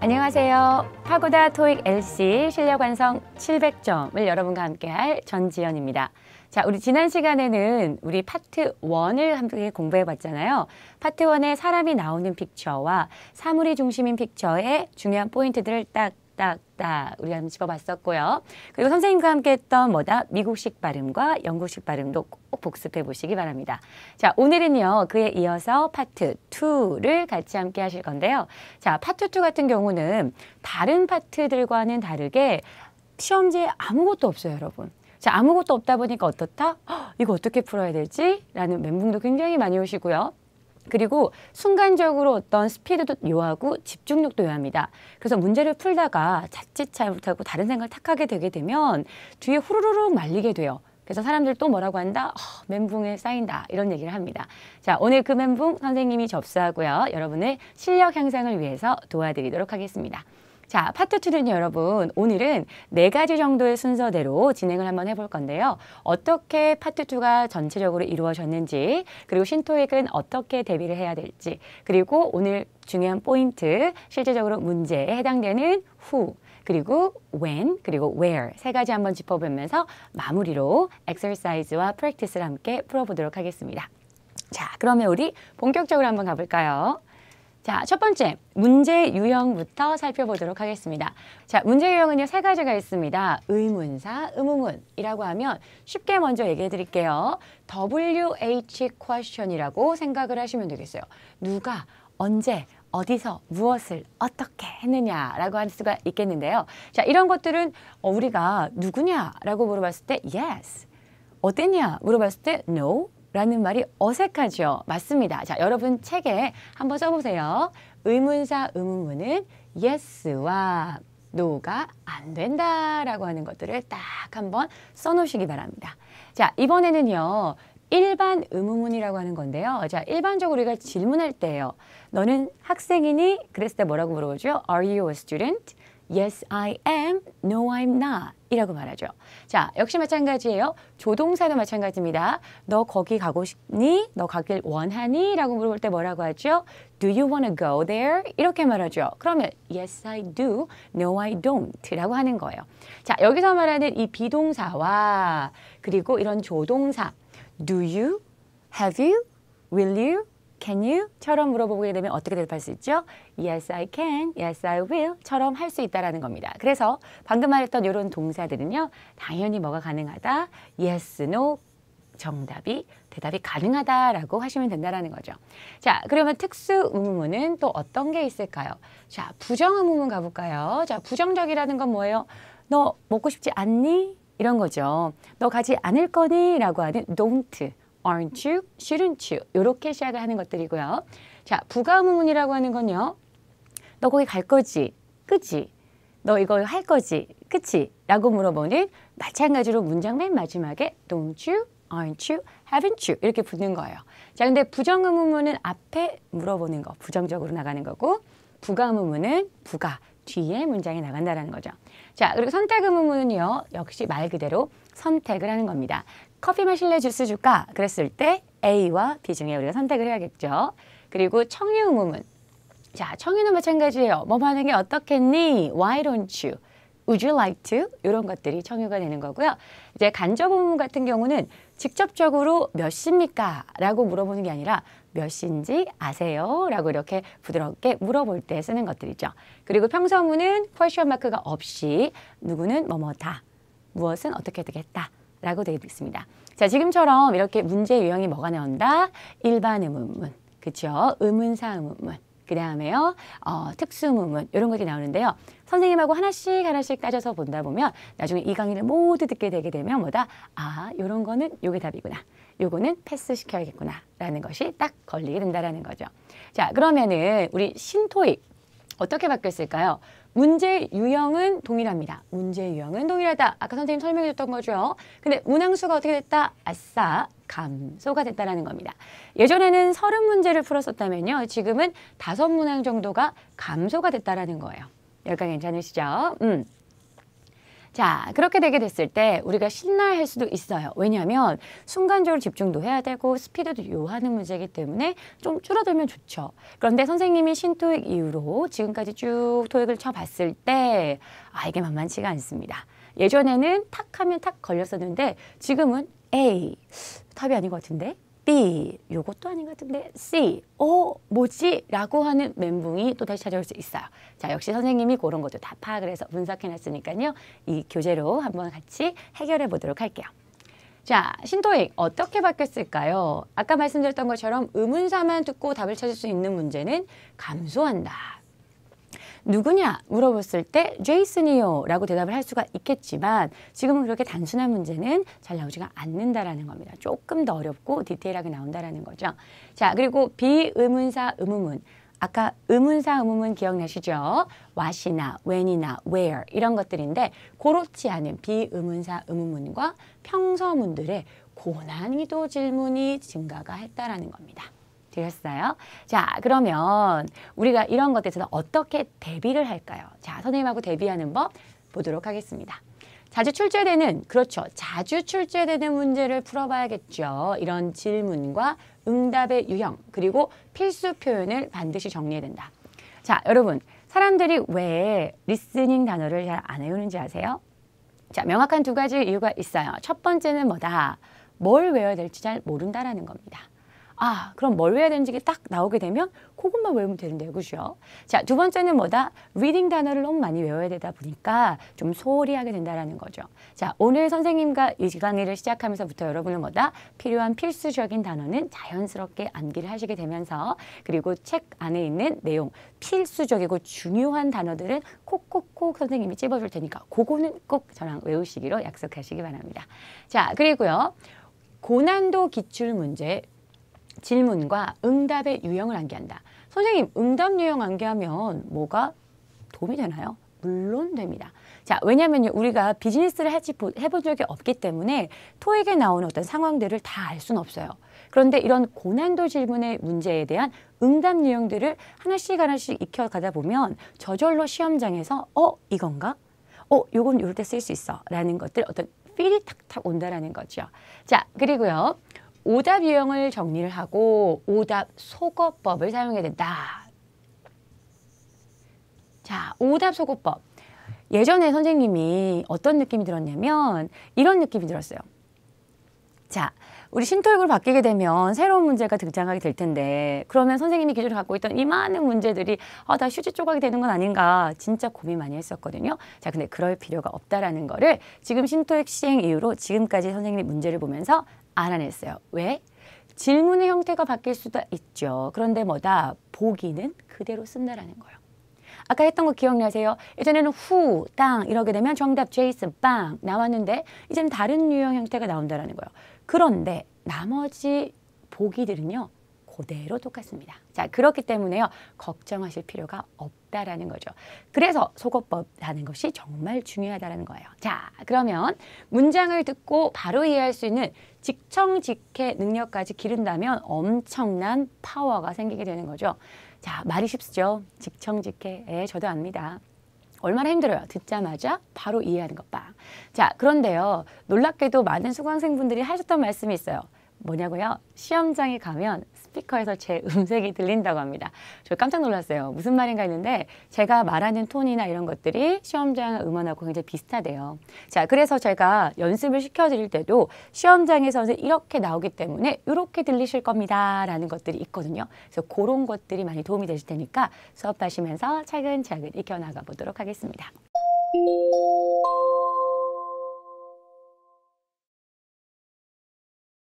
안녕하세요. 파고다 토익 LC 실력 완성 700점을 여러분과 함께할 전지연입니다. 자, 우리 지난 시간에는 우리 파트 1을 함께 공부해 봤잖아요. 파트 1에 사람이 나오는 픽처와 사물이 중심인 픽처의 중요한 포인트들을 딱딱딱 우리가 한번 짚어봤었고요. 그리고 선생님과 함께 했던 미국식 발음과 영국식 발음도 꼭 복습해 보시기 바랍니다. 자, 오늘은요, 그에 이어서 파트 2를 같이 함께 하실 건데요. 자, 파트 2 같은 경우는 다른 파트들과는 다르게 시험지에 아무것도 없어요, 여러분. 자, 아무것도 없다 보니까 어떻다? 이거 어떻게 풀어야 되지? 라는 멘붕도 굉장히 많이 오시고요. 그리고 순간적으로 어떤 스피드도 요하고 집중력도 요합니다. 그래서 문제를 풀다가 자칫 잘못하고 다른 생각을 탁 하게 되게 되면 뒤에 후루룩 말리게 돼요. 그래서 사람들 또 뭐라고 한다? 멘붕에 쌓인다. 이런 얘기를 합니다. 자, 오늘 그 멘붕 선생님이 접수하고요. 여러분의 실력 향상을 위해서 도와드리도록 하겠습니다. 자, 파트 2는요, 여러분. 오늘은 4가지 정도의 순서대로 진행을 한번 해볼 건데요. 어떻게 파트 2가 전체적으로 이루어졌는지, 그리고 신토익은 어떻게 대비를 해야 될지, 그리고 오늘 중요한 포인트, 실제적으로 문제에 해당되는 who, 그리고 when, 그리고 where 3가지 한번 짚어보면서 마무리로 exercise와 practice를 함께 풀어보도록 하겠습니다. 자, 그러면 우리 본격적으로 한번 가볼까요? 자, 첫 번째, 문제 유형부터 살펴보도록 하겠습니다. 자, 문제 유형은요, 3가지가 있습니다. 의문사, 의문문이라고 하면 쉽게 먼저 얘기해 드릴게요. WH question이라고 생각을 하시면 되겠어요. 누가, 언제, 어디서, 무엇을, 어떻게 했느냐라고 할 수가 있겠는데요. 자, 이런 것들은 우리가 누구냐라고 물어봤을 때 yes, 어땠냐 물어봤을 때 no, 라는 말이 어색하죠. 맞습니다. 자, 여러분 책에 한번 써보세요. 의문사, 의문문은 yes와 no가 안 된다라고 하는 것들을 딱 한번 써놓으시기 바랍니다. 자, 이번에는요. 일반 의문문이라고 하는 건데요. 자, 일반적으로 우리가 질문할 때예요. 너는 학생이니? 그랬을 때 뭐라고 물어보죠? Are you a student? Yes, I am. No, I'm not. 이라고 말하죠. 자, 역시 마찬가지예요. 조동사도 마찬가지입니다. 너 거기 가고 싶니? 너 가길 원하니? 라고 물어볼 때 뭐라고 하죠? Do you want to go there? 이렇게 말하죠. 그러면 Yes, I do. No, I don't. 라고 하는 거예요. 자, 여기서 말하는 이 비동사와 그리고 이런 조동사 Do you? Have you? Will you? Can you? 처럼 물어보게 되면 어떻게 대답할 수 있죠? Yes, I can. Yes, I will. 처럼 할 수 있다라는 겁니다. 그래서 방금 말했던 이런 동사들은요. 당연히 뭐가 가능하다? Yes, no. 정답이, 대답이 가능하다라고 하시면 된다라는 거죠. 자, 그러면 특수 의문문은 또 어떤 게 있을까요? 자, 부정 의문문 가볼까요? 자, 부정적이라는 건 뭐예요? 너 먹고 싶지 않니? 이런 거죠. 너 가지 않을 거니? 라고 하는 don't. Aren't you? Shouldn't you? 이렇게 시작을 하는 것들이고요. 자, 부가 의문문이라고 하는 건요. 너 거기 갈 거지? 그치? 너 이거 할 거지? 그치? 라고 물어보는 마찬가지로 문장 맨 마지막에 Don't you? Aren't you? Haven't you? 이렇게 붙는 거예요. 자, 근데 부정 의문문은 앞에 물어보는 거, 부정적으로 나가는 거고 부가 의문문은 부가 뒤에 문장이 나간다는 거죠. 자, 그리고 선택 의문문은요. 역시 말 그대로 선택을 하는 겁니다. 커피 마실래? 주스 줄까? 그랬을 때 A와 B 중에 우리가 선택을 해야겠죠. 그리고 청유 의문문. 자, 청유는 마찬가지예요. 뭐 하는 게 어떻겠니? Why don't you? Would you like to? 이런 것들이 청유가 되는 거고요. 이제 간접 의문문 같은 경우는 직접적으로 몇 시입니까? 라고 물어보는 게 아니라 몇 시인지 아세요? 라고 이렇게 부드럽게 물어볼 때 쓰는 것들이죠. 그리고 평서문은 question 마크가 없이 누구는 뭐뭐다, 무엇은 어떻게 되겠다 라고 되어 있습니다. 자, 지금처럼 이렇게 문제 유형이 뭐가 나온다? 일반 의문문, 그렇죠? 의문사 의문문, 그 다음에요 특수 의문문 이런 것들이 나오는데요. 선생님하고 하나씩 따져서 본다 보면 나중에 이 강의를 모두 듣게 되게 되면 뭐다? 아, 요런 거는 요게 답이구나. 요거는 패스시켜야겠구나 라는 것이 딱 걸리게 된다라는 거죠. 자, 그러면은 우리 신토익 어떻게 바뀌었을까요? 문제 유형은 동일합니다. 문제 유형은 동일하다. 아까 선생님 설명해 줬던 거죠. 근데 문항수가 어떻게 됐다? 아싸, 감소가 됐다라는 겁니다. 예전에는 30문제를 풀었었다면요. 지금은 5문항 정도가 감소가 됐다라는 거예요. 여기까지 괜찮으시죠? 자, 그렇게 되게 됐을 때 우리가 신나할 수도 있어요. 왜냐하면 순간적으로 집중도 해야 되고 스피드도 요하는 문제이기 때문에 좀 줄어들면 좋죠. 그런데 선생님이 신토익 이후로 지금까지 쭉 토익을 쳐봤을 때 이게 만만치가 않습니다. 예전에는 탁 하면 탁 걸렸었는데 지금은 A, 답이 아닌 것 같은데 B, 요것도 아닌 것 같은데 C, 뭐지? 라고 하는 멘붕이 또 다시 찾아올 수 있어요. 자, 역시 선생님이 그런 것도 다 파악을 해서 분석해놨으니까요. 이 교재로 한번 같이 해결해 보도록 할게요. 자, 신토익 어떻게 바뀌었을까요? 아까 말씀드렸던 것처럼 의문사만 듣고 답을 찾을 수 있는 문제는 감소한다. 누구냐 물어봤을 때 제이슨이요 라고 대답을 할 수가 있겠지만 지금은 그렇게 단순한 문제는 잘 나오지가 않는다라는 겁니다. 조금 더 어렵고 디테일하게 나온다라는 거죠. 자, 그리고 비의문사 의문문. 아까 의문사 의문문 기억나시죠? what이나 when이나 where 이런 것들인데 그렇지 않은 비의문사 의문문과 평서문들의 고난이도 질문이 증가가 했다라는 겁니다. 되셨어요? 자, 그러면 우리가 이런 것에 대해서 어떻게 대비를 할까요? 자, 선생님하고 대비하는 법 보도록 하겠습니다. 자주 출제되는, 그렇죠. 자주 출제되는 문제를 풀어봐야겠죠. 이런 질문과 응답의 유형, 그리고 필수 표현을 반드시 정리해야 된다. 자, 여러분, 사람들이 왜 리스닝 단어를 잘 안 외우는지 아세요? 자, 명확한 두 가지 이유가 있어요. 첫 번째는 뭐다? 뭘 외워야 될지 잘 모른다라는 겁니다. 그럼 뭘 외워야 되는지 딱 나오게 되면 그것만 외우면 되는데요. 그죠? 자, 두 번째는 뭐다? 리딩 단어를 너무 많이 외워야 되다 보니까 좀 소홀히 하게 된다는 거죠. 자, 오늘 선생님과 이 강의를 시작하면서부터 여러분은 뭐다? 필요한 필수적인 단어는 자연스럽게 암기를 하시게 되면서 그리고 책 안에 있는 내용, 필수적이고 중요한 단어들은 콕콕콕 선생님이 찝어줄 테니까 그거는 꼭 저랑 외우시기로 약속하시기 바랍니다. 자, 그리고요. 고난도 기출문제 질문과 응답의 유형을 암기한다. 선생님, 응답 유형 암기하면 뭐가 도움이 되나요? 물론 됩니다. 자, 왜냐하면 우리가 비즈니스를 해본 적이 없기 때문에 토익에 나오는 어떤 상황들을 다 알 수는 없어요. 그런데 이런 고난도 질문의 문제에 대한 응답 유형들을 하나씩 익혀가다 보면 저절로 시험장에서 이건가? 요건 요럴 때 쓸 수 있어. 라는 것들 어떤 필이 탁탁 온다라는 거죠. 자, 그리고요. 오답 유형을 정리를 하고 오답 속어법을 사용해야 된다. 자, 오답 속어법. 예전에 선생님이 어떤 느낌이 들었냐면 이런 느낌이 들었어요. 자, 우리 신토익으로 바뀌게 되면 새로운 문제가 등장하게 될 텐데 그러면 선생님이 기존에 갖고 있던 이 많은 문제들이 다 휴지 조각이 되는 건 아닌가 진짜 고민 많이 했었거든요. 자, 근데 그럴 필요가 없다라는 거를 지금 신토익 시행 이후로 지금까지 선생님이 문제를 보면서 알아냈어요. 왜? 질문의 형태가 바뀔 수도 있죠. 그런데 뭐다? 보기는 그대로 쓴다라는 거예요. 아까 했던 거 기억나세요? 예전에는 후, 땅 이렇게 되면 정답 제이슨, 빵 나왔는데 이제는 다른 유형 형태가 나온다라는 거예요. 그런데 나머지 보기들은요. 그대로 똑같습니다. 자, 그렇기 때문에요. 걱정하실 필요가 없다라는 거죠. 그래서 속어법 하는 것이 정말 중요하다는 거예요. 자, 그러면 문장을 듣고 바로 이해할 수 있는 직청직해 능력까지 기른다면 엄청난 파워가 생기게 되는 거죠. 자, 말이 쉽죠? 직청직해. 저도 압니다. 얼마나 힘들어요. 듣자마자 바로 이해하는 것 봐. 자, 그런데요. 놀랍게도 많은 수강생분들이 하셨던 말씀이 있어요. 뭐냐고요? 시험장에 가면 스피커에서 제 음색이 들린다고 합니다. 저 깜짝 놀랐어요. 무슨 말인가 했는데 제가 말하는 톤이나 이런 것들이 시험장 음원하고 굉장히 비슷하대요. 자, 그래서 제가 연습을 시켜드릴 때도 시험장에서 이렇게 나오기 때문에 이렇게 들리실 겁니다. 라는 것들이 있거든요. 그래서 그런 것들이 많이 도움이 되실 테니까 수업하시면서 차근차근 익혀나가 보도록 하겠습니다.